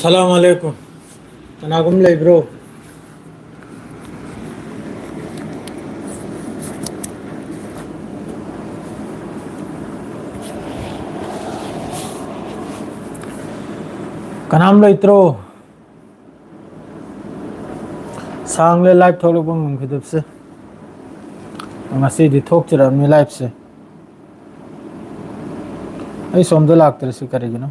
Assalamualaikum. Kanagum lay bro. Kanam lay tro. Sang lay live thok bang mung khidap se. Ngasi di thok chira mi live se. Ai somda lagtre se karegi no.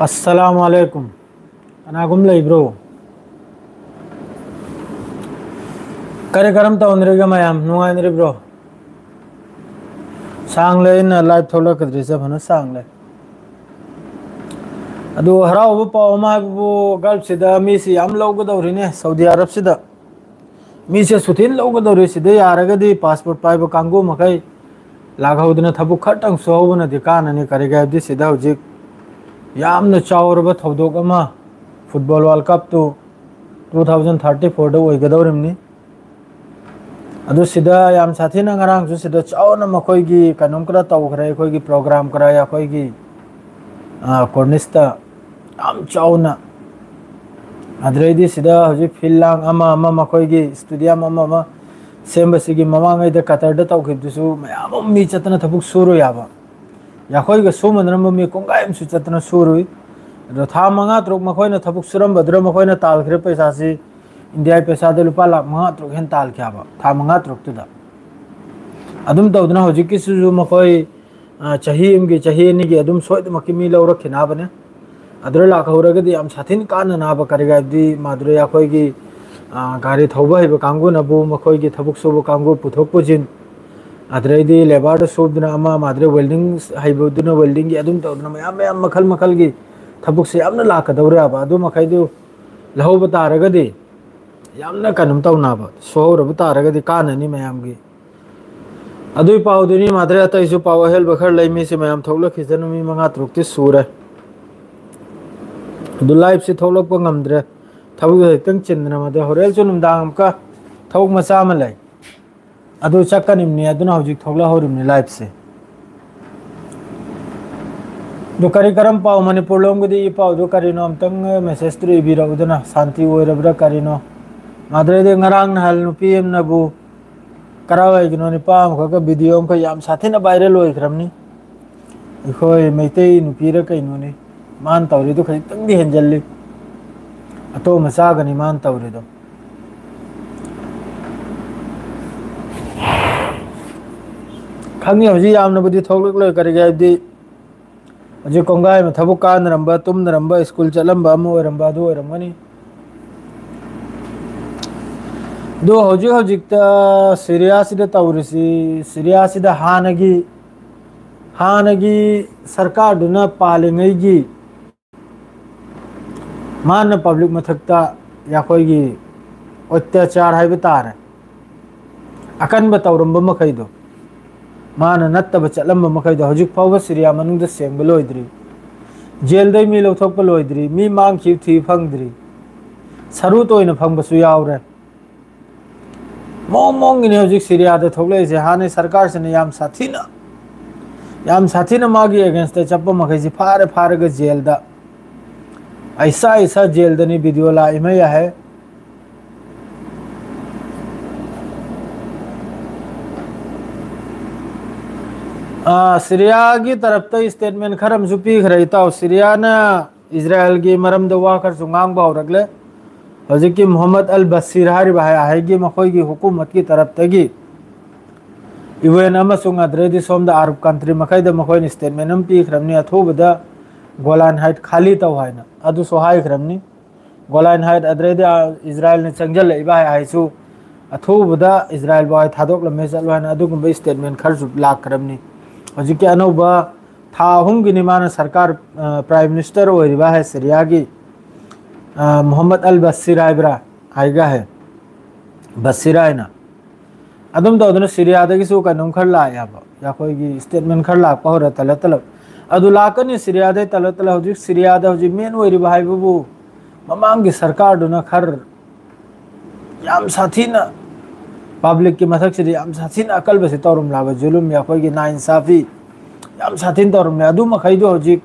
Assalamualaikum. Kanagum lay bro. Kare karam ta onrega mayam nungai nri bro. Sang lay na live thola kadri se bhana sang lay. Adu harau bu pa oma bu Gulf sida mi si am log dawri ne Saudi Arab sida. मी से सुथिन लौगदौरे सिदे यारगदी passport पाइब कांगू मखै लाघौदना थबु खटंग सोबन अधिकाननि करेगादि सिदा हुजिक यामना चावरबा थौदोक अमा football world cup तो 2034 दो ओइगदौरिमनि अदु सिदा याम साथिना ngarang जु सिदा चावना मखोइगी कनम करा तौखरे खोइगी प्रोग्राम करा या खोइगी कोर्निस्ता याम चावना अद्रेदी सिदा हजि फिल्लांग अमा मखोइगी स्टेडियम अमा सेमबसिगी ममांगै द कतर द तौखिबदुसु मयाम मी चतना थबुक सुरु याबा याखोइगा सुमनरम मी कोंगायम सु चतना सुरुइ र था मंगा त्रुक मखोइना थबुक सुरम बद्र मखोइना तालखरे पैसासी इंडिया पैसा द लुपा लाख मंगा त्रुक हेन ताल ख्याबा था मंगा त्रुक तुदा अदुम तौदना हजिकी सुजु मखोइ चाही इमगी चाही निगी अदुम सोइद मकी मी लौरक खिनाबने अदर लाखौरगदी याम साथिन कान नाब करेगादी मादुरे याखोइगी गारी थौबा हिब कांगु नबु मखोइगी थबुक सुबु कांगु पुथोक पुजिन अदरेदी लेबार सुबदना अमा मादरे वेल्डिंग हाइबुदना वेल्डिंग अदुम तौदना मयाम मखल मखल गी थबुक से यामना लाकदौरे आबा अदु मखैदु लहौब तारगदी यामना कनम तौनाबा सोहरब तारगदी काननि मयामगी अदुइ पाउदुनि मादरे अतैसु पाव हेल बखर लैमी से मयाम थौलक खिजन मी मंगा त्रुक्ति सुरे दु लाइव से थौलक प ngamdre thawuk hektang chindna made horel chu numdang ka thawuk macha ma lai adu chakanim ni aduna hojik thogla horim ni live se do kari karam pau manipur lom gudi pau do kari nom tang message tri bi ra udana santi oirabra kari no madre de ngarang na hal nu pm na bu karawai gino ni pam ka video ka yam sathe na viral oi kramni khoi meitei nu pira kai nu ni मान तौरी तो खरी तंग हेंजल्ली अतो मसागनी मान तौरी दो खंगी हजी यामना बुदी थोलक लोय करेगे अबदी हजी कोंगाय में थबु का नरंबा तुम नरंबा स्कूल चलंबा मो रंबा दो रंगनी दो हजी ता सीरिया सिदा तौरिसी सीरिया सिदा हानगी सरकार दुना पालेंगैगी मान पब्लिक मथक्ता याखोइगी अत्याचार है तारे अकन तौरब मखैदो मान नत्तब चलम मखैदो हजिक फाव सीरिया मनुंग सेंब लोइद्री जेल दई मी लौथोप लोइद्री मी मांगखि थी फंगद्री सरू तोइना फंगबसु यावरे मोंग ने हजिक सीरिया द थोगलेसे हाने सरकार से याम साथीना मागी अगेंस्ट चप्प मखैसी फारे जेल दा ऐसा जेल दनी वीडियो लाई में यह है सीरिया की तरफ तो स्टेटमेंट खरम जुपी खरईता सीरिया ना इजराइल की मरम दवा कर सुंगांग बाव रगले हजी की मोहम्मद अल बसीर हारी बाहेगी मखोई की हुकूमत की तरफ तगी यूएन अमसुंग अद्रेदी सोमदा अरब कंट्री मखैद मखोई स्टेटमेंट हम पी खरमनी अथुबदा गोलान हाइट खाली तौ हाइना अदु सोहाय खरमनी गोलान हाइट अद्रेदी इजराइल ने चंगल इबा हाइसु अथुबदा इजराइल बाय थादोकलमे चलवाना अदुगुंबा स्टेटमेंट खरजु लाखरमनी हजिके अनौबा था अहुमगी निमाना सरकार प्राइम मिनिस्टर ओइरिबा है सीरिया की मोहम्मद अल बशीर आइब्रा आइगा है बशीर आइना अदुम तौदना सीरिया दगिसु कनुम खर लायाबा या कोई स्टेटमेंट खर लाक पहर तल तलब अदु लाकनी सीरिया दे तल तल हजिक सीरिया दा हजिक मेन ओइरिबा हाइबु ममांगी सरकार दुना खर याम साथीना पब्लिक की मथक से याम साथीना अकल बसे तौरम लाबा जुलुम या कोई नाइंसाफी याम साथीन तौरम ने अदु मखैदो हजिक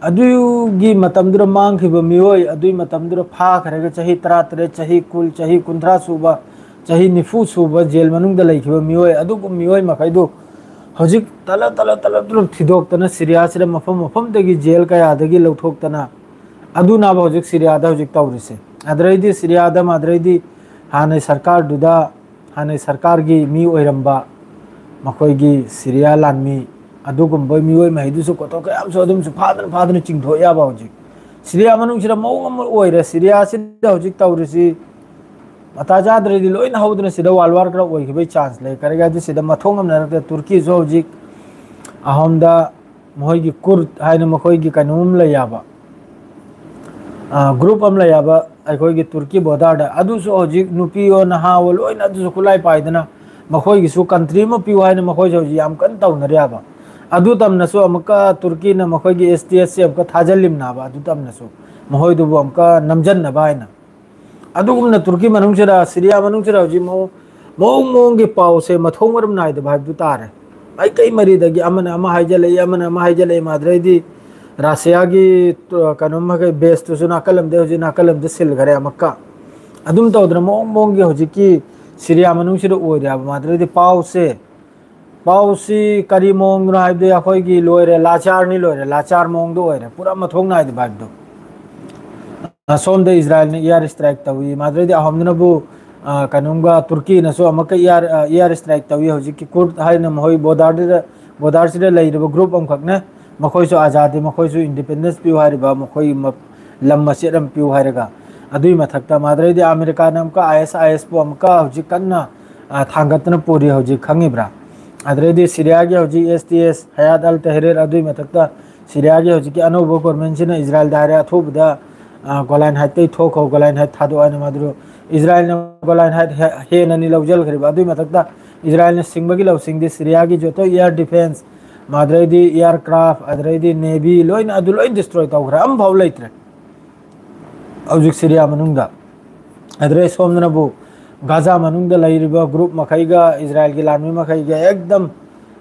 अदुगी मतमदुर मांगखिबा मियोय अदुई मतमदुर फा खरेगा चाही 33 चाही कुल चाही 19 सुबा चाही 90 सुबा जेल मनुंग द लैखिबा मियोय अदुगु मियोय मखैदो हजिक तल तल तल तल थिदोक्तना सीरिया से मफम मफम दगी जेल कयादगी लौथोक्तना अदु नाबा हजिक सीरिया दा हजिक तौरिसे अदरैदी सीरिया दा मदरैदी हाने सरकार दुदा हाने सरकार की मी ओइरंबा मखोयगी सीरिया लानमी अदुगुंबा मियोय महिदुसु कोतो कयाम सो अदुम सु फादन चिंगथो याबा हजिक सीरिया मनुंग सिरा मौगम ओइरे सीरिया सिदा हजिक तौरिसि मता जाद्रैदी लोइन हौदना सिदा वालवार करा ओइखिबै चांस ले करेगा दि सिदा मथोंगम नरते तुर्की जो हजिक अहमदा मोहयगी कुर्द हाइना मखोयगी कनुम ले याबा ग्रुप अम ले याबा अखोयगी तुर्की बॉर्डर अदुसु हजिक नुपी ओ नहा ओ लोइन अदुसु खुलाई पाइदना मखोयगी सु कंट्री म पिउ हाइना मखोय हजिक याम कन तौनरियाबा अदु तमनसु अमका तुर्की न मखोयगी एसटीएस से अमका थाजलिम नाबा अदु तमनसु महोयदुबु अमका नमजन नबायना अदुगुमना तुर्की मनुंगसिरा सीरिया मनुंगसिरा हजिक मोंगे पाव से मथोंगरम नाइद भाइदु तारे आई कई मरीदगी अमन अमा हाइजले माद्रैदी रासिया की कनुम के बेस तो सुना कलम दे हजिक नाकलम दे सिल घरे अमका अदुम तौदना मोंगे हजिक की सीरिया मनुंगसिरा ओइरा माद्रैदी पाउसी करी मोंग नाइदे अखोयगी लोइरे लाचार नि लोइरे लाचार मोंग दो ओइरे पूरा मथोंग नाइद भाइदु सोम दे इजराइल ने एयर स्ट्राइक तवी माद्रैदी अहमदनबु कनुंगा तुर्की नसो अमक एयर स्ट्राइक तवी हजिक कुर्द हाइना मोय बोदार से लेरिबा ग्रुप अमखकने मखोयसु आजादी मखोयसु इंडिपेंडेंस पिउ हारिबा मखोय लम मसेरम पिउ हारिगा अदुई मथकता माद्रैदी अमेरिका नमका आईएस पो अमका हजिक कन्ना थांगतन पूरी हजिक खंगिब्रा अदरैदी सीरिया की हजिक एसटीएस हयात अल तहरीर अदुई मथकता सीरिया की हजिक अनौबो गवर्नमेंट सिना इजराइल दायरे अथुबदा गोलान हाइट थोखो गोलान हाइट थादो आने माद्रो इजराइल ने गोलान हाइट हे ननी लौजल खरिबा अदुई मथकता इजराइल ने सिंगबगी लौसिंगदी सीरिया की जो तो एयर डिफेंस माद्रैदी एयरक्राफ्ट अदरैदी नेवी लोइन अदु लोइन डिस्ट्रॉय तौग्रा अम भाव लैत्रे हजिक सीरिया मनुंगदा अदरै सोमनबु गाजा मनुंगदा लैरिबा ग्रुप मखैगा इजराइल की लानमी मखैगा एकदम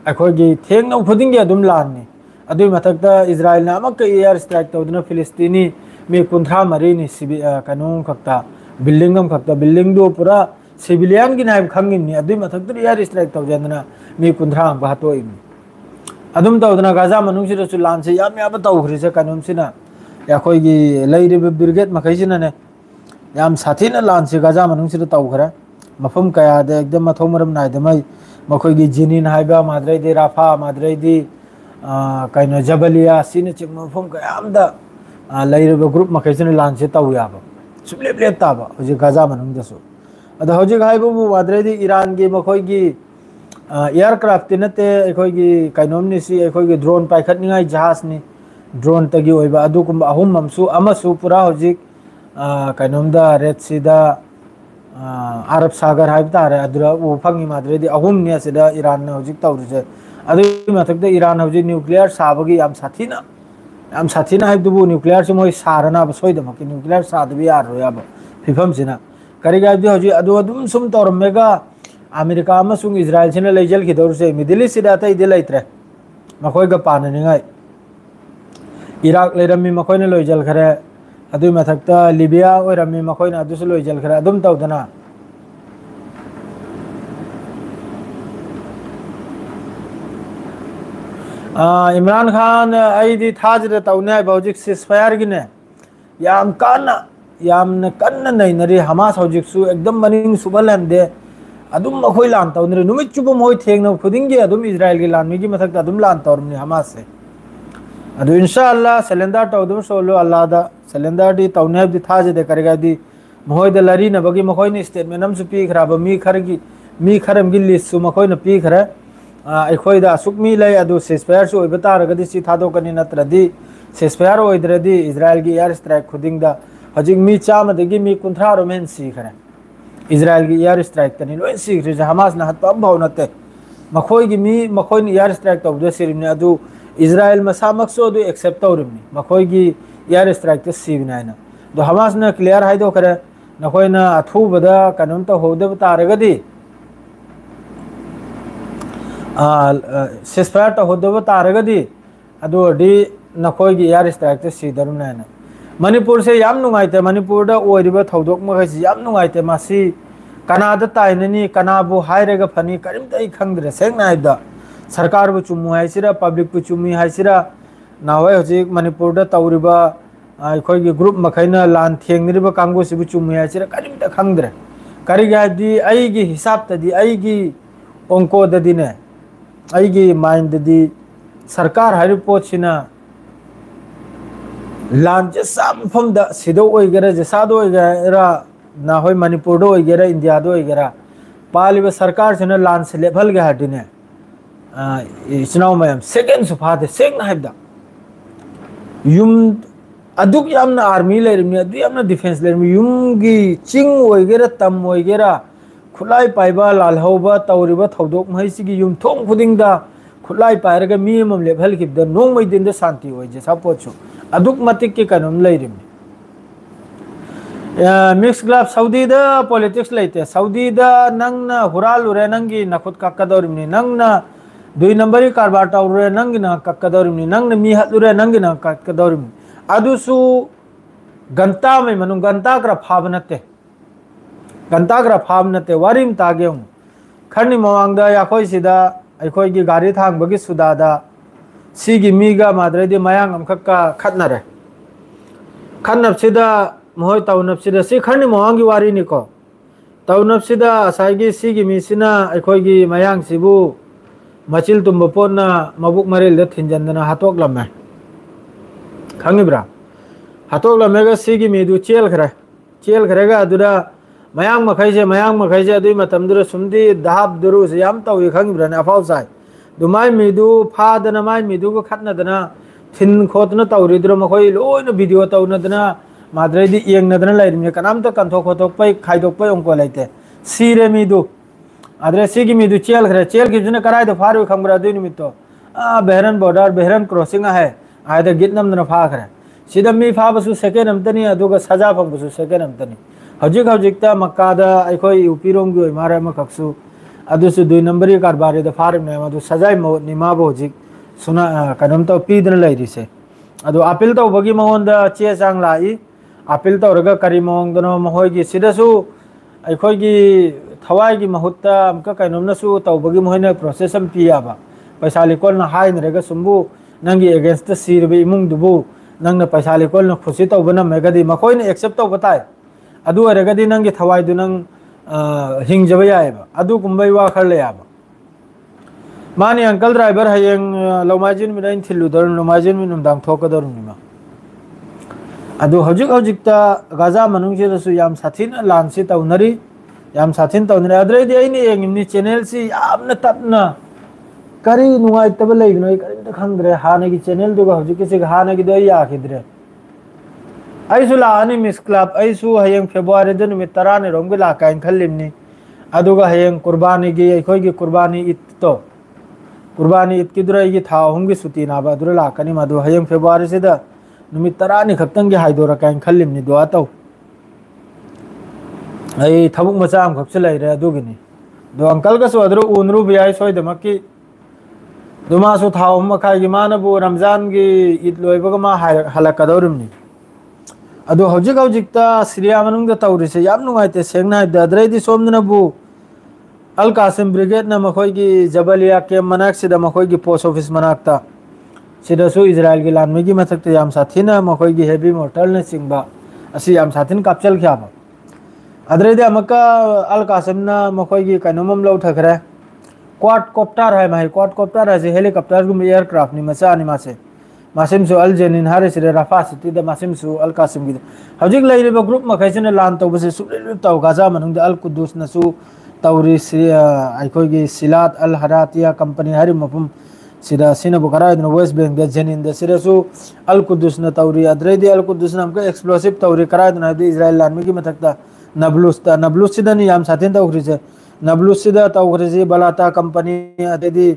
अखोगी थेंगनौ खुदिंगे अदुम लाननी अदुई मथकता इजराइल ने अमक एयर स्ट्राइक तौदना फिलिस्तीनी मे 13 मरीनी कनुम खक्ता बिल्डिंग दो पूरा सिविलियन की नाइब खंगिनी अदुई मथकता एयर स्ट्राइक तौजंदना मे 15 बहतोइनी अदुम तौदना गाजा मनुंगसिरसु लानसे याम याब तौखरिसे कनुमसिना याखोयगी लैरिबा ब्रिगेड मखैसिना ने याम साथीना लानसे गाजा मनुंगसिरा तौखरा मफम कयादे एकदम मथोमरम नाइदमै मखोयगी जिनिन हाइबा माद्रैदी राफा माद्रैदी कइनो जबलिया सिने चिक मफम कयामदा लैरिबा ग्रुप मखैसिना लानसे तौयाबा सुप्लेप ताबा हजिक गाजा मनुंगदसु अद हजिक हाइबु माद्रैदी ईरान की मखोयगी एयरक्राफ्ट नते अखोयगी कइनोमनि सि अखोयगी ड्रोन पाइखतनिङाइ जहाजनि ड्रोन तगी ओइबा अदुकुम अहुम अमसु पूरा हजिक कइनोमदा रेड सीदा अरब सागर हाइब तारे अदुरा उ फंगी माद्रैदी अहुम ने सिदा ईरान ने हजिक तौरिसे अदुई मथकते ईरान हजिक न्यूक्लियर साबगी याम साथीना हाइबदुबु न्यूक्लियर से मोय सारना सोइदमक न्यूक्लियर सादबि यारो याब फिफम सिना करिगाबदि हजिक अदुम सुम तौरमेगा अमेरिका अमसुंग इजराइल सिना लेजल खिदौरसे मिडिल ईस्ट सिदा तैदि लैत्रे मखोयगा पाननिङाइ इराक लेरमी मखोयना लोइजल खरे अदुई मथकता लिबिया ओइरमी मखोयना अदुसु लोइजल खरे अदुम तौदना इमरान खान आईदी थाजरे तौने हजिक सीजफायर गिने याम कन्ना नैनरी हमास हजिकसु एकदम मनिंग सुबलंदे अदुम मखोय लान तौनरे नुमित चुब मोय थेंगनो खुदिंगे अदुम इजराइल की लानमी की मथकता अदुम लान तौरमनी हमास से अदु इंशाअल्लाह सिलेंडर तौदुम सोलो अल्लाह दा सिलेंडर दी तौने दी थाजे दे करेगा दी ꯃꯈꯣꯏꯗ ꯂꯥꯔꯤꯅꯕꯒꯤ ꯃꯈꯣꯏꯅ ꯁ꯭ꯇꯦꯠꯃꯦꯟ ꯑꯃꯁꯨ ꯄꯤꯈ꯭ꯔꯕ ꯃꯤ ꯈꯔꯒꯤ ꯂꯤꯁꯁꯨ ꯃꯈꯣꯏꯅ ꯄꯤꯈ꯭ꯔꯦ ꯑꯩꯈꯣꯏꯗ ꯑꯁꯨꯛ ꯃꯤ ꯂꯩ ꯑꯗꯨ ꯁꯤꯖꯐꯥꯌꯔꯁꯨ ꯑꯣꯏꯕ ꯇꯥꯔꯒꯗꯤ ꯁꯤ ꯊꯥꯗꯣꯛꯀꯅꯤ ꯅꯠꯇ꯭ꯔꯗꯤ ꯁꯤꯖꯐꯥꯌꯔ ꯑꯣꯏꯗ꯭ꯔꯗꯤ ꯏꯖꯔꯥꯏꯜꯒꯤ ꯏꯌꯥꯔ ꯁ꯭ꯇ꯭ꯔꯥꯏꯛ ꯈꯨꯗꯤꯡꯗ ꯍꯧꯖꯤꯛ ꯃꯤ 100ꯗꯒꯤ ꯃꯤ 50 ꯔꯣꯝ ꯍꯦꯟꯅ ꯁꯤꯈ꯭ꯔꯦ इजराइल की एयर स्ट्राइक तनी लोइन सिग्रिजे हमास ना हतम भाव नते मखोई की मी मखोई नि एयर स्ट्राइक तौदे सिरिमने अदु इजराइल मसामक सो अदु एक्सेप्ट तौरिमनि मखोई की एयर स्ट्राइक ते सिबिनाइना दो हमास ना क्लियर हाइदो करे नखोइना अथुबदा कनम त होदब तारगदी सिस्फायर त होदब तारगदी अदु डी नखोई की एयर स्ट्राइक ते सिदरुनाइना मणिपुर से याम नुंगाइते मणिपुर दा ओइरिबा थौदोक मखैसि याम नुंगाइते मासी कनादा ताइननी कनाबु हाइरेगा फनी करिमता इ खंगद्रे सेंगना हाइदा सरकार बु चुमु हाइसिरा पब्लिक बु चुमि हाइसिरा नावै हजिक मणिपुर दा तौरिबा अखोइगी ग्रुप मखैना लान थेंगरिबा कांगोसिबु चुमि हाइसिरा करिमता खंगद्रे करिगादि अइगी हिसाब तदि अइगी ओंको ददिने अइगी माइंड ददि सरकार हाइरि पोचिना लान जसा मफम दा सिदो ओइगेरा जसादो ओइगेरा ना होय मणिपुर दो ओइगेरा इंडिया दो ओइगेरा पालिबा सरकार सिना लान से लेवल गे हटिने इचनाव मयम सेकेंड सुफादे सेंग हाइबदा युम अदुक यामना आर्मी लेरिमि अदु यामना डिफेंस लेरिमि युमगी चिंग ओइगेरा तम ओइगेरा खुलाई पाइबा लालहौबा तौरिबा थौदोक महिसिगी युम थोंग खुदिंगदा खुलाई पाइरगा मी मम लेवल किबदा नोंगमै दिनदा शांति ओइजे सपोचु अदुक मतिक के कनुम लेरिमि मिक्स ग्लाब सऊदी दा पॉलिटिक्स लेते सऊदी दा नंगना हुरालुरे नंगी नखुद कक्कदौरिमि नंगना 2 नंबरी कारबार तौरे नंगी ना कक्कदौरिमि नंगना मी हतलुरे नंगी ना कक्कदौरिमि अदुसु गंता में मनु गंता ग्रा फाब नते वारिम तागेउ खरनी मवांगदा याखोइ सिदा अखोइगी गाड़ी थांगबगी सुदादा सिगी मीगा माद्रेदी मयांग अमखक्का खतनरे खनबसिदा मोय तौनबसिदा सि खरनी मवांगी वारिनिको तौनबसिदा असाइगी सिगी मिसिना अखोइगी मयांग सिबु मचिल तुंब पोना मबुक मरेल द थिंजनना हातोक लम्मे खंगिब्रा हातोक लम्मेगा सिगी मिदु चेल खरेगा अदुदा मयांग मखैजे अदुई मतमदुरा सुमदी दाब दुरु से याम तौई खंगिब्रा ने अफाउ साइ दुमाय मिदु फादना माय मिदु को खतनदना थिन खोतना तौरिद्र मखोइ लोइनो वीडियो तौनदना माद्रेदी येंगनदना लाइरिमि कनामता कंथो खोथोक पै खाइदोक पै ओंको लाइते सीरे मिदु आदरे सिगी मिदु चेल किजने कराय दो फारु खंगब्रा दुइ निमित्तो बेहरन बॉर्डर बेहरन क्रॉसिंग है आयदा गितनमदना फाखरे सिदा मी फाबसु सेकेंड अमतनी अदुगा सजा फंगबसु सेकेंड अमतनी हजिकता मक्कादा अखोइ यूपीरोंगी ओइ मारे मखक्सु अदुसु 2 नंबरी कारबारे द फारम अदु सजाय निमाबो हजिक सुना कदम तो पीदन लैरिसे अदु अपील तौबगी महोंदा चे चांग लाई अपील तौरगा करी महोंदनो महोइगी सिदसु अखोइगी थवाइगी महुत्ता अमका कैनोमनसु तौबगी मोहिने प्रोसेस अम पियाबा पैसा लिकोल ना हाइनरेगा सुंबु नंगी अगेंस्ट सिरबे इमुंग दुबु नंगना पैसा लिकोल ना खुशी तौबना मेगदी मखोइने एक्सेप्ट तौबताय अदु अरगदी नंगी थवाइदु नंग हिंगजब यायबा अदु कुंबै वा खरले याबा मानी अंकल ड्राइवर हयेंग लौमाजिन मिराइन थिलुदर लौमाजिन मिनुम दांग थोकदर निमा अदु हजिकता गाजा मनुंगसिरसु याम साथिन लानसि तौनरी याम साथिन तौनरी अद्रेदी आइनि येंगिमनि चैनल सि यामना तपना करी नुंगाइतब लेगिनो करिमता खंगद्रे हानगी चैनल दुगा हजिकसि हानगी दो याखिद्रे ऐसु लानी मिस क्लब ऐसु हयेंग फेब्रुवारी द नुमित 10 ने रोंग लाकाइन खल्लिमनि अदुगा हयेंग कुर्बानी गी अखोइगी कुर्बानी ईद तो कुर्बानी ईद किदुरैगी था हुंगी सुती नाबा अदुर लाकनि मदु हयेंग फेब्रुवारी से द नुमित 10 ने खक्तंगी हाइदोरा काइन खल्लिमनि दुआ तौ ऐ थबुक मचा अम खक्स लैरे अदुगिनि दो अंकल का सो अदुर उनरु बियाय सोइदमकि दुमासु था मखाइगी मानबु रमजान गी ईद लोइबगा मा हलकदौरिमनि अदो हजिकता सीरिया मनुंग तौरिसे याम नुंगाइते सेंगना दद्रेदी सोमनबु अल कासिम ब्रिगेड न मखोइगी जबलिया के मनाक्सिदा मखोइगी पोस्ट ऑफिस मनाक्ता सिदसु इजराइल की लानमेगी मथक्ते याम साथिना मखोइगी हेवी मोर्टल ने सिंगबा असि याम साथिन कापचल ख्याबा अद्रेदी अमका अल कासिम न मखोइगी कनोमम लौ थखरे क्वाड कॉप्टर है माहि क्वाड कॉप्टर है हेलीकॉप्टर गुम एयरक्राफ्ट नि मचा नि मासे मासिमसु अल जेनिन हारिसिरे राफा सिटी द मासिमसु अल कासिम गिद हजिक लाइरिबा ग्रुप मखैसिना लान तौबसे सुलिल तौ गाजा मनुंग अल कुदुस नसु तौरी आइखोगी सिलात अल हरातिया कंपनी हारि मफुम सिदा सिना बुखारा द वेस्ट बैंक द जेनिन द सिरसु अल कुदुस न तौरी अद्रेदी अल कुदुस नाम का एक्सप्लोसिव तौरी करा द नदी इजराइल लान की मथकता नबलुस सिदा नि याम साथेन तौरीसे नबलुस सिदा तौरीसे बलाता कंपनी अदेदी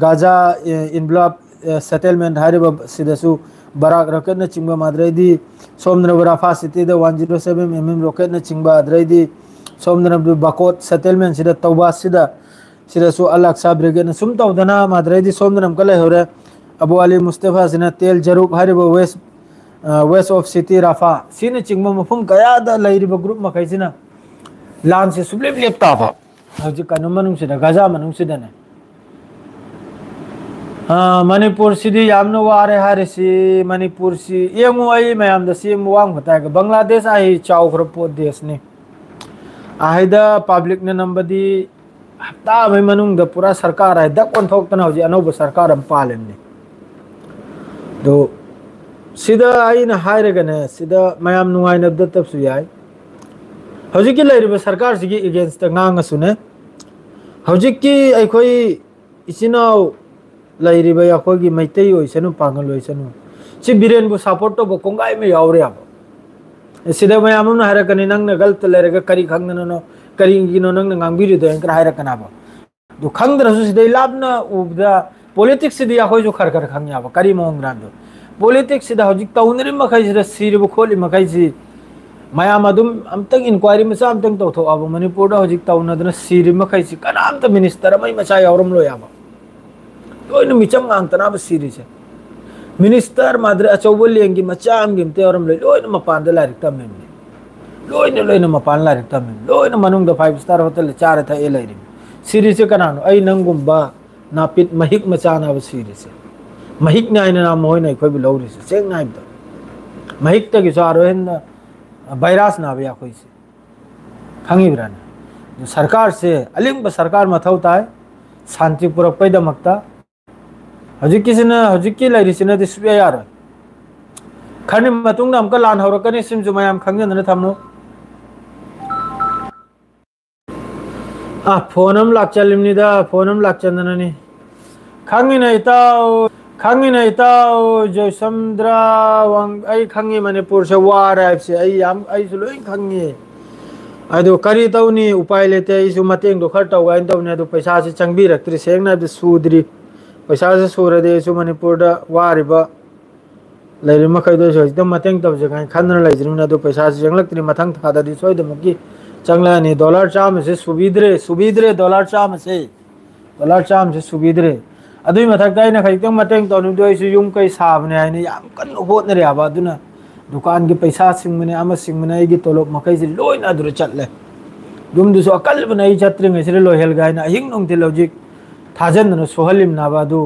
गाजा इनब्लॉप सेटलमेंट हारिबा सिदसु बराक रॉकेट न चिंगबा माद्रेदी सोमनब राफा सिटी द 107 mm रॉकेट न चिंगबा अद्रेदी सोमनब बकोट सेटलमेंट सिदा तौबा सिदसु अलक्सा ब्रिगेड न सुम तौदना माद्रेदी सोमनब कले होरे अबू अली मुस्तफा सिना तेल जरूक हारिबा वेस्ट ऑफ सिटी राफा सिने चिंगबा मफुम कया द लाइरिबा ग्रुप मखैसिना लान से सुब्लेब लेपताबा हजि कानु मनुंग सिदा गाजा मनुंग सिदा ने मणिपुर सिदी यामनो वारे हारिसी मणिपुर सी येंगु आई मयाम द सीम वांग बताय बांग्लादेश आई चाउखर पोत देश ने आहिदा पब्लिक ने नंबदी हफ्ता में मनुंग द पूरा सरकार है दक कोन थोक तना होजी अनोब सरकार हम पालेम ने दो सिदा आई न हायरे गने सिदा मयाम नुआई न द तब सुयाई होजी की लेरिबा सरकार सिगी अगेंस्ट ngang सुने होजी की अखोई इसिनाव लाइरिबा याखोगी मैतई ओइसनु पांगल ओइसनु सि बिरेन बु सपोर्ट तो कोंगाई में यावरे अब सिदा मयाम न हारकनी नंग न गलत लेरगा करी खंगन न करी गिनो नंग न गांगबिरि दो एंकर हारकना बा दु खंगद्रसु सिदा लाबना उबदा पॉलिटिक्स सिदा याखोई जो खरखर खंगया बा करी मोंग्रा दो पॉलिटिक्स सिदा होजिक तौनरि मखै सिदा सिरिबु खोलि मखै सि मयाम अदुम अमतंग इंक्वायरी मचा अमतंग तौथो अब मणिपुर दा होजिक तौनदना सिरि मखै सि कनाम त मिनिस्टर मै मचा यावरम लो याबा लोइन मिचम गांगतना ब सिरि से मिनिस्टर माद्रे अचौबो लेंगी मचाम गिमते औरम लोइन मपान द लारिक तमेम लोइन मपान लारिक तमेम लोइन मनुंग द 5 स्टार होटल चार था ए लाइरि सिरि से कनानो आई नंगुम्बा नापित महिक मचाना ब सिरि से महिक नाइन नाम होय नै खोइ बिलौरि से सेंग नाइब द महिक तगी सारो हेन वायरस ना बया खोइ से खंगी ब्रान सरकार से अलिंग सरकार मथौता है शांति पूर्वक पैदमक्ता हजिकी लाइरिसिना दिसुया यार खनि मतुंग नाम का लान हौरकनी सिमजु मयाम खंगन थमनो फोनम लाक्चलिमनिदा फोनम लाक्चंदननी खंगिना इताओ जयसमुद्रा वांग आई खंगी मणिपुर से वार से आई याम आई सुलोई खंगी अदो करी तौनी उपाय लेते इसु मतेंग दो खर तौगा इन तौने दो पैसा से चंगबी रखत्री सेंगना द सुद्री पैसा से सूरदे इसु मणिपुर दा वारिबा लेरि मखैदो सोइदम मतेंग तौ जगै खनन लाइजरुना दो पैसा से जंगलक्त्री मथंग थादा दि सोइदमकी चंगलानी डॉलर चाम से सुबिद्रे डॉलर चाम से सुबिद्रे अदुई मथकदा इन खैतंग मतेंग तौनु दो इसु युम कै साबने आइने याम कन होतनरे आबा दुना दुकान के पैसा सिंगमने आमा सिंगमने आइगी तोलोब मकै से लोइन अदुर चटले दुम दुसु अकल बनाई छत्रिंग से लो हेल गाइना हिंग नोंग ते लॉजिक थाजन न सोहलिम नाबादु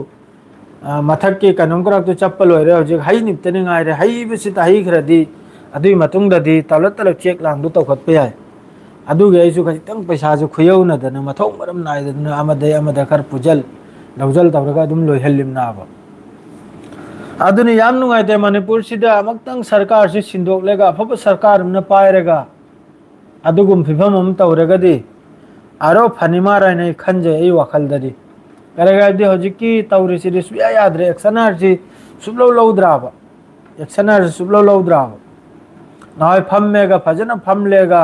मथक के कनम करक तो चप्पल होरे हजिक हाई निप्तने गाइरे हाई बिसि ताही खरदी अदुई मतुंग ददी तलत तलक चेक लांग दु तौखत पे आय अदु गे इसु खितंग पैसा जो खुयौ न दन मथौ मरम नाय दन अमद खर पुजल लौजल तौरगा दुम लो हेलिम नाबा अदुनी याम नुंगाइते मणिपुर सिदा अमक्तंग सरकार से सिंदोक लेगा अफब सरकार न पायरेगा अदुगुम फिफम हम तौरगदी आरो फनिमा रायनै खंजे ए वखल ददी करेगा दे हजिकी तौरि सिरि सुया याद्रे एक्सनर जी सुबलो लौद्राबा एक्सनर सुबलो लौद्राबा नाय फम्मेगा फजन फमलेगा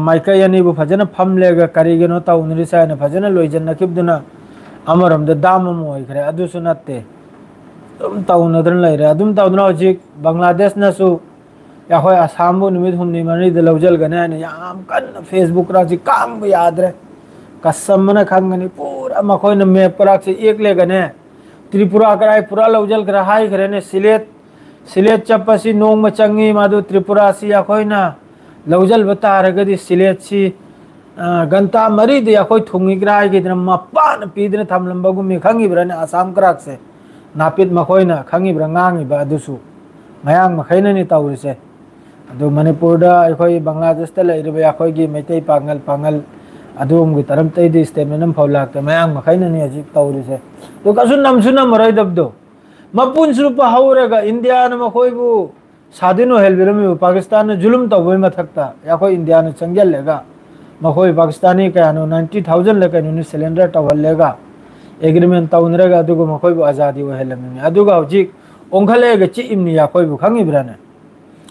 माइकै अनिबु फजन फमलेगा करिगनो तौनरि सायन फजन लोइजन नखिबदुना अमरम द दामम ओइखरे अदुसु नत्ते तुम तौनद्रन लैरे अदुम तौदना हजिक बांग्लादेश नसु याखोय आसामबु निमित हुमनि मनि द लौजल गने ने याम कन फेसबुक राजि काम याद्रे कसमन खंगनी पूरा मखोय न मैप पराक से एक ले गने त्रिपुरा कराय पूरा लौजल करा हाय करे ने सिलेट चपसी नोंग म चंगी मादु त्रिपुरा सी याखोय ना लौजल बता रगदि सिलेट सी गंता मरी दे याखोय थुंगी ग्राय के दम मपान पीदने थमलंबगु मी खंगी ब्रने आसाम कराक से नापित मखोय ना खंगी ब्रंगांगी बा दुसु मयांग मखैन नि तौरिसे अदु मणिपुर दा अखोय बांग्लादेश ता लेरिबा याखोय गी मैतै पांगल अदुम गी तरम तैदि स्टेटमेंट नम फौलाक त मयांग मखैन नि हजि तौरिसे तो कसु नमसु नम रय दबदो मपुन सुप हौरगा इंडिया न मखोइबु सादिनो हेलबिरमी पाकिस्तान ने जुलुम तौबई मथक्ता याखो इंडिया ने चंगेलेगा मखोई पाकिस्तानी कयानो 90,000 लेकनु सिलेंडर तवलेगा एग्रीमेंट तौनरेगा अदुगो मखोइबु आजादी ओहेलमी अदुगा हौजिक ओंखलेगा चिइमनि याखोइबु खंगिब्राने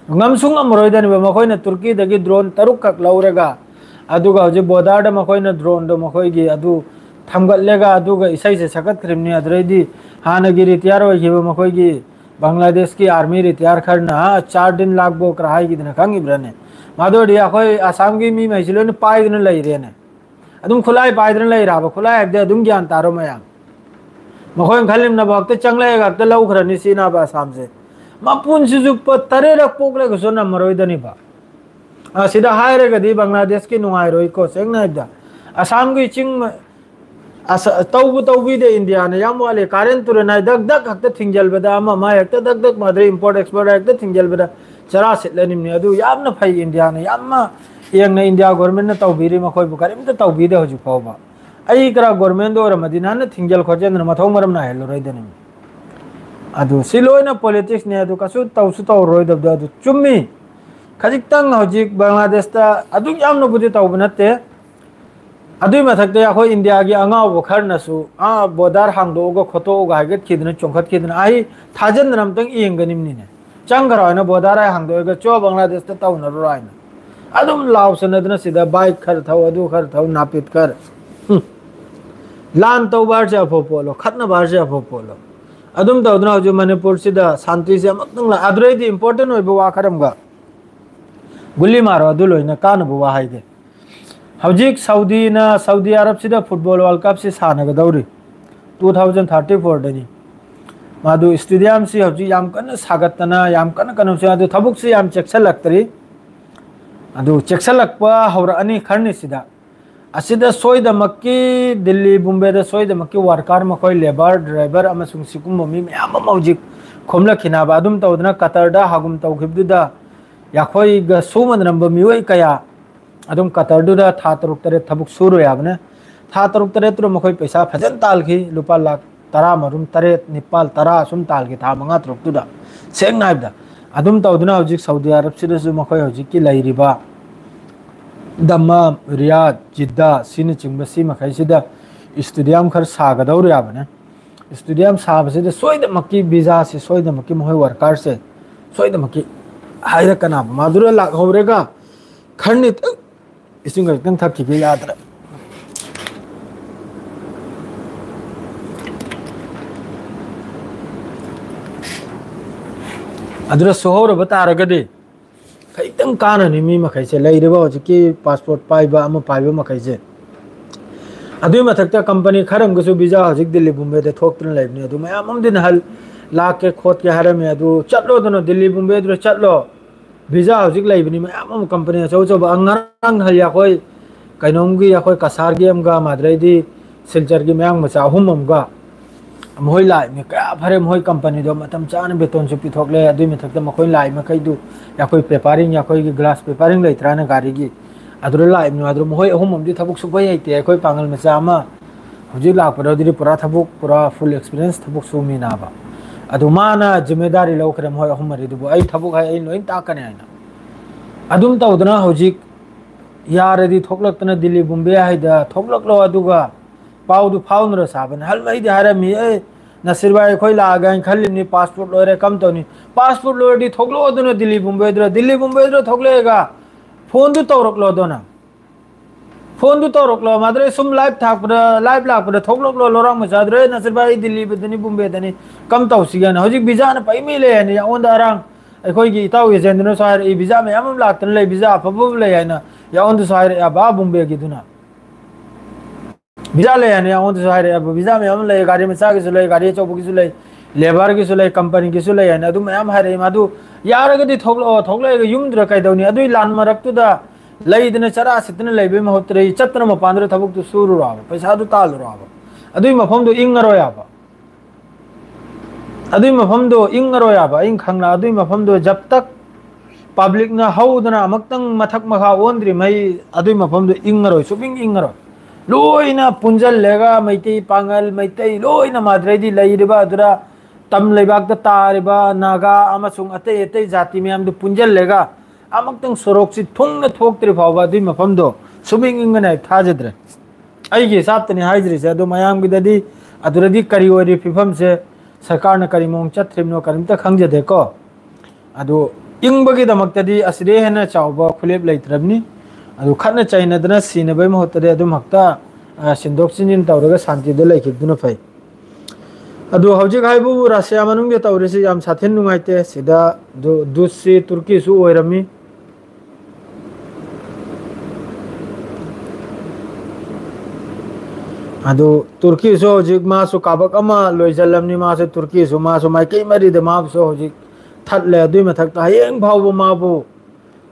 ngam amroidani ba makoi na turki dagi drone taruk kak laurega aduga hoje bodar da makoi na drone do makoi gi adu thamgatlega aduga isai se sakat krimni adreidi hana gi ritiyar ho gi makoi gi bangladesh ki army ritiyar kharna 4 din lag bo krahai gi dina kangi brane madodi akoi asam gi mi maisilo ne pai din lai rene adum khulai pai din lai ra ba khulai de adum gyan taro mayam makoi khalim na bakte changle ga te lau khrani sina ba asam se मपुन सिजुप तरे पोकले गुसोना मरोइदनी बा सिदा हायरे गदी बांग्लादेश की नुआइरोइ को सेंगनाइदा असम की चिंग तौबी दे India ने याम वाले कारण तुरे नाइ दग दग हक्ते थिंगजल बदा मा हक्ते दग दग मादरे इंपोर्ट एक्सपोर्ट हक्ते थिंगजल बदा चरा सिटलेनिम ने अदु याम न फै इंडिया ने याम यंग ने इंडिया गवर्नमेंट ने तौबीरी मखोइ बुकारिम त तौबीदे हजु फौबा आई करा गवर्नमेंट दो र मदीना ने थिंगजल खोजेन मथौ मरम ना हेलो रोइदनी अदु सिलोइना पॉलिटिक्स ने अदु कसु तौसु तौ रोइदब अदु चुम्मी खजिक्तंग हौजिक बांग्लादेश ता अदु यामनो बुदि तौब नते अदुइ मथक्ते अखोइ इंडिया गी अंगाव खरनसु बोदार हांगदोग खोतोग हागत खिदन चोंखत खिदन आई थाजन नमतंग इयंगनिमनिने चंगरायना बोदार हांगदोग चो बांग्लादेश ता तौनरोयना अदुम लाउसनदन सिदा बाइक खर थौ अदु खर थौ नापित कर लान तौ बार से अफोपोलो खतना बार से अफोपोलो अदुम तौदना हजु मणिपुर सिदा शांति से अमतंग ला अदुरैदि इंपोर्टेंट ओइबो वा खरमगा गुली मारो अदु लोइना कानबो वा हाइगे हौजिक सऊदी अरब सिदा फुटबॉल वर्ल्ड कप से सानगदौरी 2034 दनी मादु स्टेडियम से हौजि याम कन सागतना याम कन कन से अदु थबुक से याम चेक्सलक्तरी अदु चेक्सलक्पा हौरा अनि खरनि सिदा असिदा सोइदमक्की दिल्ली बुम्बे दा सोइदमक्की वर्कर मखोइ लेबर ड्राइवर अमसुंग सिकुम ममी म्याम हौजिक खोमलखिनाबा अदुम तौदना कतर दा हागुम तौखिबदुदा याखोइ ग सुमन नंब मिवै कया अदुम कतरदुदा था तरुक तरे थबुक सुरु याबने था तरुक तरे तुर मखोइ पैसा फजन तालखि लुपा लाख 10 मरुम 3 निपाल 10 सुम तालखि था मंगा तरुकदुदा सेंग नाइबदा अदुम तौदना हौजिक सऊदी अरब सिदसु मखोइ हौजिक की लैरिबा दम्माम रियाद जिद्दा सिन चिंगबसी मखैसिदा स्टेडियम खर सागदौर याबने स्टेडियम साबसिदा सोइदमक्की वीजा से सोइदमक्की मखोइ वर्कर से सोइदमक्की हाइरकना मादुरा लाख हौरेगा खरनि इसिंग गतंग थक की यात्रा अदुरा सोहर बतारगदे खैतंग काननि मी मखैसे लैरिबा हौजिकी पासपोर्ट पाइबा अम पाइबा मखैसे अदुइ मथक्ता कंपनी खरम गसु वीजा हौजिक दिल्ली बुम्बे दे थोक्तन लैबने अदु मयाम दिन हल लाख के खोत के हरमे अदु चलो दनो दिल्ली बुम्बे दु चलो वीजा हौजिक लैबनि मयाम कंपनी चौचौ अंगरंग हल याखोइ कैनोंगी याखोइ कसार गेमगा माद्रैदी सिलचर की मयाम मचा हुममगा मोइ लाइ मे का फरे मोइ कंपनी दो मतम चान बेतन सु पिथोकले अदुइ मथक्ता मखोइ लाइ मखैदु याखोइ पेपरिंग याखोइ ग्लास पेपरिंग लैत्राना गाड़ी की अदुर लाइ मे अदुर मोइ हुमम दि थबुक सुबै हैते याखोइ पांगल मचा अमा हुजि लापरदि पुरा थबुक पुरा फुल एक्सपीरियंस थबुक सुमिनाबा अदु माना जिम्मेदारी लौखरे मोइ हुमरि दुबो आई थबुक है आई लोइन ताकने आइना अदुम तौदना हौजिक यारदि थोकलक्तना दिल्ली बुम्बे हाइदा थोकलक्लो अदुगा पाउदु फाउनर साबन हलमैदि हारमी ए नसीर भाई खोइ लागा खलिमनि पासपोर्ट लोरे कम तौनी पासपोर्ट लोरदि थोकलो अदुना दिल्ली बुम्बे द्र थोकलेगा फोन दु तौरकलो दोना फोन दु तौरकलो माद्रे सुम लाइव लापरा थोकलक्लो लोरंग मचाद्रे नसीर भाई दिल्ली बदनी बुम्बे दनी कम तौसिगन हौजिक वीजा न पैमी लेनि याओंदा अरांग अखोइगी इताउ एजेंडनो सायर ई वीजा में याम लाक्तन ले वीजा अफबु ले याना याओंद सायर या बा बुम्बे की दुना वीजा ले यानी याओंद सायर या वीजा में हम ले गाड़ी में सागे सुले गाड़ी चौबु की सुले लेबर की सुले कंपनी की सुले यानी अदु मयाम हारे मादु यारगदि थोकले युमद्र कैदौनी अदुइ लान मरक्तुदा लैदने चरा सितने लैबे महत्रे चत्र मपांद्र थबुक तु सुरु राव पैसा दु ताल राव अदुइ मफम दु इंगरो याबा अदुइ मफम दु इंगरो याबा इंग खंगना अदुइ मफम दु जब तक पब्लिक ना हौदना अमक्तंग मथक मखा ओंद्रि मई अदुइ मफम दु इंगरो सुपिंग इंगरो लोइना पुंजल लेगा मैतै पांगल मैतै लोइना माद्रैदि लैरिबा अदुरा तम लेबाक तारिबा नागा अमसुंग अतै अतै जाति मैम पुंजल लेगा अमक्तंग सोरोक से थुंगना थोक्तरि फावबा दुई मफमदो सुबिंग इंगना थाजद्रे अइगे हिसाबतनि हाइद्रिसे अदो मयामगिददि अदुरदि करी ओरि फिफम से सरकार न करी मोंग चत्रिमनो करिमता खंगजदेको अदो इंबगी दमक्तदि असरे हेना चावबा खुलेब लैत्रबनी अदो खतना चाइनदना सीनबै महतदे अदुम हक्ता सिंदोक सिंजिन तौरगा शांतिदे लैखिबदुना फै अदो हौजिक हाइबु रासिया मनुंगे तौरिसे याम साथेन नुंगाइते सिदा दो दुसी तुर्की सु ओइरमी अदो तुर्की सो हौजिक मासु काबक अमा लोइजलमनी मासे तुर्की सु मासु माइकई मरिदे माबसो हौजिक थटले अदुइ मथक्ता हयेंग फावबो माबु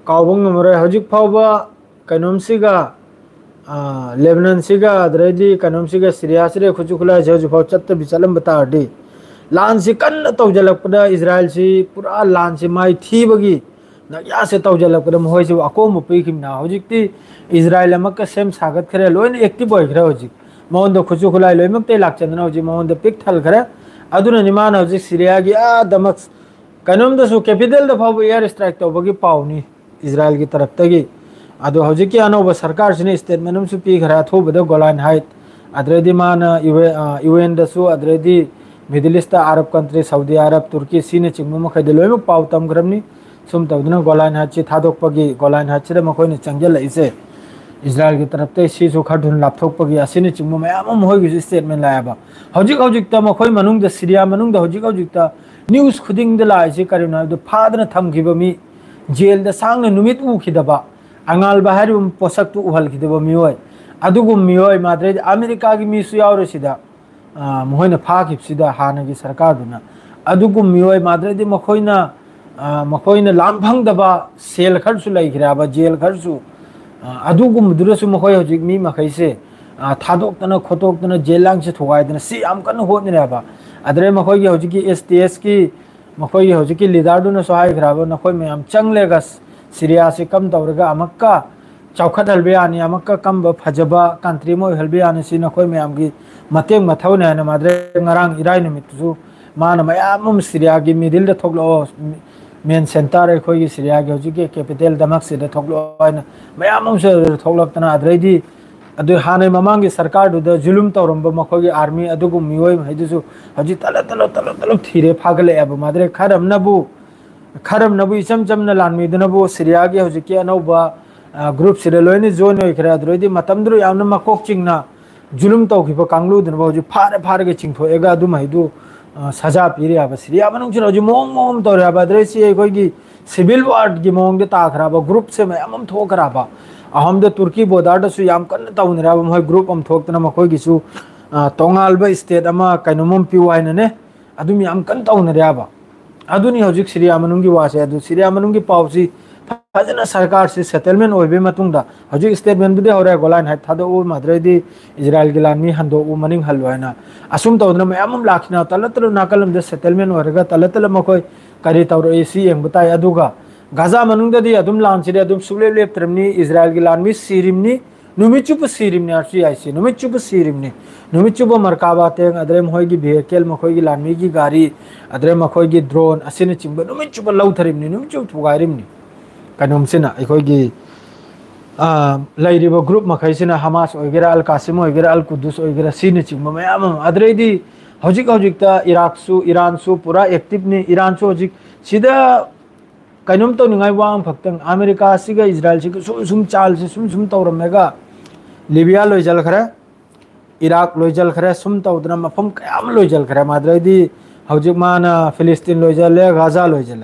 कावबंग नमरे हौजिक फावबा कनोमसिगा लेबनान सिगा अदरेदी कनोमसिगा सीरिया सिरे खुचुखुला जजु फाव चत्त बिचलम बताडी लान से कन्न तौजलकपदा इजराइल से पूरा लान से माई थीबगी नया से तौजलकपदा मोय से अकोम पिखिमना हौजिकती इजराइल अमक सेम सागत खरे लोइन एक्टिव होइखरे हौजिक मोहन खुचुखुला लोइमकते लाक्चंदना हौजिक मोहन पिक थल खरे अदुना निमान हौजिक सीरिया की दमक कनोमदसु कैपिटल द फाव एयर स्ट्राइक तौबगी पावनी इजराइल की तरफ तगी अदो हौजिक की अनोब सरकार सिने स्टेटमेंट अमसु पीखरा थोबद गोलान हाइट अदरेदी मान यूएन दसु अदरेदी middle east Arab country Saudi अरब तुर्की सीने चिंगमु मखैद लोइम पाव तमग्रमनी सुम तौदना गोलान हाइट ची थादोकपगी गोलान हाइट सिरे मखोइने चंगल इसे इजराइल की तरफ ते सीसु खडुन लापथोकपगी असिने चिंगमु मयाम मोहगी स्टेटमेंट लायाबा हौजिक हौजिक त मखोइ मनुंग द सीरिया मनुंग द हौजिक हौजिक त न्यूज खुदिंग द लाइसे करिना द फादना थमखिबा मी जेल द सांगना नुमित उखिदबा अंगाल बाहर पोषक तो उहलखिदबा मियोय अदुगुम मियोय माद्रे अमेरिका की मीसु यावरसिदा मोहन फाखिबसिदा हानगी सरकार दुना अदुगुम मियोय माद्रे दि मखोइना लामफंगदबा सेल खरसु लैखिराबा जेल खरसु अदुगुम दुरसु मखोय हजिक मी मखैसे थादोक्तना खोतोक्तना जेलांग से थोगाइदना सि आम कन होदनेराबा अदरे मखोय हजिक एसटीएस की मखोय हजिक लीडर दुना सहाय खराबा नखोय मयाम चंगलेगा सीरिया से कम तौरगा अमक्का चौखत हलबेयानी अमक्का कम फजबा कंट्री मोय हलबेयानी सी नखोय मयाम की मतेंग मथौने न माद्रे ngarang इराय निमित्तु मान मयाम सीरिया की मिडिल द थोगलो मेन सेंटर अखोय की सीरिया की हजिक कैपिटल दमक से द थोगलो मयाम से थोगलक्तना अद्रेदी अदु हाने ममांग की सरकार दुद जुलुम तौरंब मखोय की आर्मी अदुगु मियोय हैदुसु हजि तल थीरे फागले अब माद्रे खरम नबु इचम चमना लानमीदनबु सीरिया की हजिक अनौबा ग्रुप सिरे लोइने जोइन होइखरे अद्रोइदि मतमद्रु यामना मकोक चिंगना जुलुम तौखिबा कांगलुदनबा हजि फारे चिंगथोएगा अदुम हैदु सजा पीरे अब सीरिया मनुंग हजि मोम तौरे अब अद्रेसि एखोयगी सिविल वार की मोंग दे ताखराबा ग्रुप से मयाम थोखराबा अहमद तुर्की बॉर्डर दसु याम कन्न तौनराबा मोय ग्रुप अम थोक्तना मखोयगिसु तोंगालबा स्टेट अमा कैनोमम पिवाइनने अदुम याम कन्न तौनराबा अदुनी हजिक सीरिया मनुंगी वासे अदु सीरिया मनुंगी पाउसी फजना सरकार से सेटलमेंट ओइबे मतुंगदा हजिक स्टेटमेंट बुदे होरे गोलान हाइट थादो उ माद्रेदी इजराइल की लानमी हंदो उ मनिंग हलवाना असुम तौदना मयाम लाखिना तलतल नाकलम दे सेटलमेंट ओरगा तलतल मखोय करी तौर एसी एंगबताय अदुगा गाजा मनुंगददी अदुम लानसिरे अदुम सुले लेप्त्रमनी इजराइल की लानमी सीरिमनी नुमिचुप सीरिमनी आरसी आईसी नुमिचुप सीरिमनी नुमिचुप मरकाबा तेंग अदरे मखोय की वेहिकल मखोय की लानमी की गाड़ी अदरे मखोय की ड्रोन असिने चिंब नुमिचुप लौथरिमनी नुमिचुप थुगाइरिमनी कनुमसिना अखोय की लैरिबो ग्रुप मखैसिना हमास ओइगेरा अल कासिम ओइगेरा अल कुदुस ओइगेरा सिने चिंब मयाम अदरेदी हजिक ता ईरान सु पूरा एक्टिव ने ईरान सु हजिक सिदा कनुम तो निगाय वांग फक्तंग अमेरिका सिगा इजराइल सिगा सुम चाल से सुम तौरमेगा लिबिया लोइजल खरे इराक लोइजल खरे सुम तौदना मफम कयाम लोइजल खरे माद्रेदी हजिक मान फिलिस्तीन लोइजल गाजा लोइजल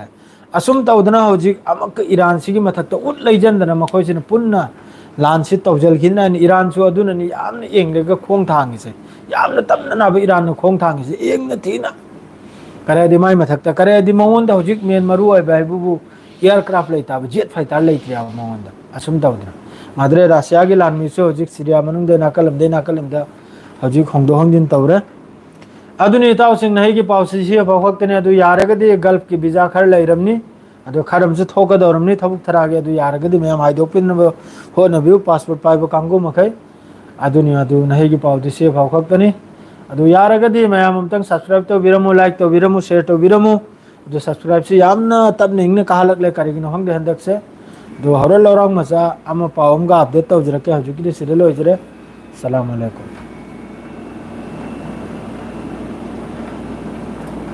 असुम तौदना हजिक अमक ईरान सिगी मथक्ता उट लैजंदना मखोयसिन पुन्ना लान से तौजल खिना ईरान सु अदुननी यामन एंगलेगा खोंग थांगिसे यामन तमना नाब ईरान खोंग थांगिसे एंगना थीना करे माय मथक्ता करे मोहन हजिक मेन मरु बाबू एयरक्राफ्ट लेता जेट फाइटर लेते मोहन असुम तौदना माद्रे राशिया की लानमीसु हजिक सीरिया मनुंग नाकलम हजिक होंदो होंजिन तौरे अदुनी ताउसिंग नही की पाउसी से फखक्तने अदु यारगदि गल्फ की वीजा खर लैरमनी अदु खरमसु थोकदौरमनी थबुक थरागे अदु यारगदि मैम हाइदोपिन होनबिउ पासपोर्ट पाइबो कांगो मखै अदुनी अदु नही की पाउदी से फखक्तनी अदु यारगदी मयाम अमतंग सब्सक्राइब तौबिरमु लाइक तौबिरमु शेयर तौबिरमु अदु सब्सक्राइब से यामना तबने इंगने कहलकले करिगिनो हंगदे हंदक से दो हरल लौरंग मचा अम पावम गा अपडेट तौजरके हजुकी सिदे लोइजरे सलाम अलैकुम।